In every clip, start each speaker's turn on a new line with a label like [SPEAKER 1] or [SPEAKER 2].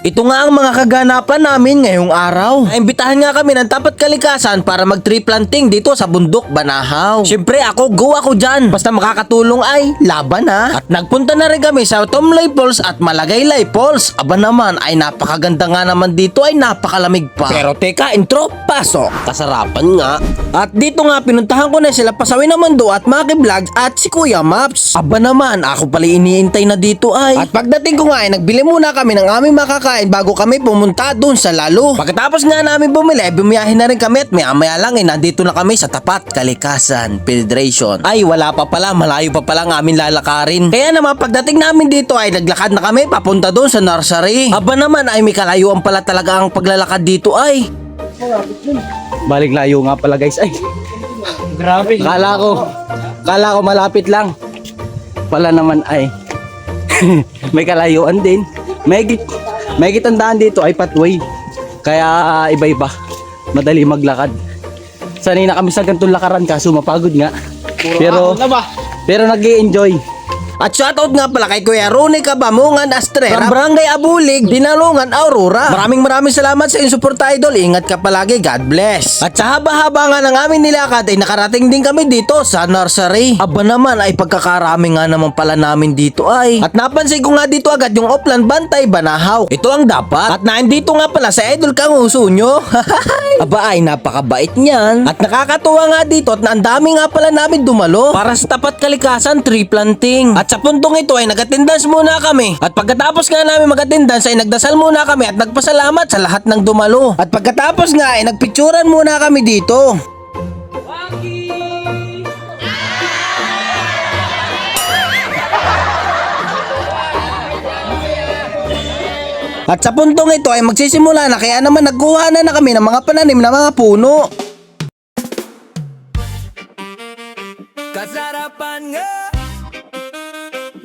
[SPEAKER 1] Ito nga ang mga kaganapan namin ngayong araw. Naimbitahan nga kami ng Tapat Kalikasan para mag-tree planting dito sa Bundok Banahaw. Siyempre go ako dyan. Basta makakatulong ay laban ha. At nagpunta na rin kami sa Tumlay Falls at Malagaylay Falls. Aba naman ay napakaganda nga naman dito, ay napakalamig pa. Pero teka, intro, pasok. Kasarapan nga. At dito nga pinuntahan ko na sila Pasaway na Mundo at Maki Vlog at si Kuya Maps. Aba naman, ako pala iniintay na dito ay. At pagdating ko nga ay nagbili muna kami ng aming makakain bago kami pumunta dun sa Lalo. Pagkatapos nga namin bumili, bumiyahin na rin kami at maya lang nandito na kami sa Tapat Kalikasan Federation. Ay wala pa pala, malayo pa pala ang aming lalakarin. Kaya naman pagdating namin dito ay naglakad na kami papunta dun sa nursery. Aba naman ay may kalayuan pala talaga ang paglalakad dito ay.
[SPEAKER 2] Balik layo nga pala guys. Ay, grabe. Kala ko malapit lang. Pala naman ay may kalayuan din. May kitandaan dito ay pathway. Kaya iba-iba. Madali maglakad. Sanay na kami sa ganitong lakaran kaso mapagod nga. Pero nag-i-enjoy.
[SPEAKER 1] At shoutout nga pala kay Kuya Ronnie Kabamungan Astrera from Barangay Abulig, Dinalungan, Aurora. Maraming salamat sa inyong support, idol. Ingat ka palagi, God bless. At sa haba-haba nga ng aming nilakad ay nakarating din kami dito sa nursery. Aba naman ay pagkakarami nga naman pala namin dito ay. At napansin ko nga dito agad yung Oplan Bantay Banahaw. Ito ang dapat. At naandito nga pala sa idol Kang Uso nyo. Aba ay napakabait niyan. At nakakatuwa nga dito at ang dami nga pala namin dumalo para sa Tapat Kalikasan tree planting. At sa puntong ito ay nag-attendance muna kami. At pagkatapos nga namin mag-attendance ay nagdasal muna kami at nagpasalamat sa lahat ng dumalo. At pagkatapos nga ay nagpicturan muna kami dito. At sa puntong ito ay magsisimula na, kaya naman nagkuha na kami ng mga pananim na mga puno.
[SPEAKER 3] Kasarapan nga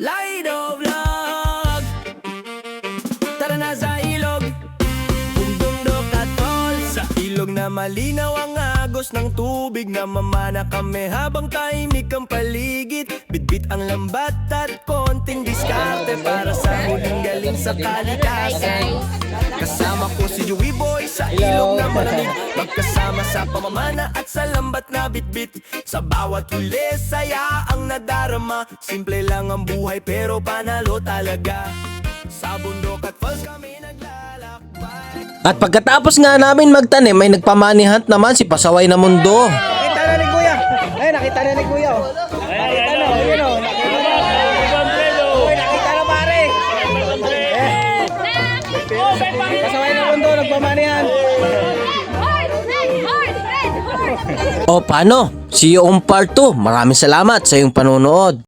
[SPEAKER 3] Lido Vlog. Tara na sa ilog, Bundok at Falls. Sa ilog na malinaw ang agos ng tubig, na mamana kami habang tahimik ang paligid. Bitbit ang lambat at konting diskarte para sa huling galing sa kalikasan. Kasama ko si Joey Boy sa ilog na malamig, magkasama sa pamamana at sa lambat na bitbit. Sa bawat huli saya ang nadarama, simple lang ang buhay pero panalo talaga. Sa bundok at falls kami naglalakbay.
[SPEAKER 1] At pagkatapos nga namin magtanim ay nagpamanihant naman si Pasaway na Mundo.
[SPEAKER 2] Nakita na ni Kuya. Ay, nakita na ni Kuya. Nakita na, yun o. Nakita na pare. Kasaway na Mundo, nagpamanihan.
[SPEAKER 1] O paano? See you on part 2. Maraming salamat sa iyong panonood.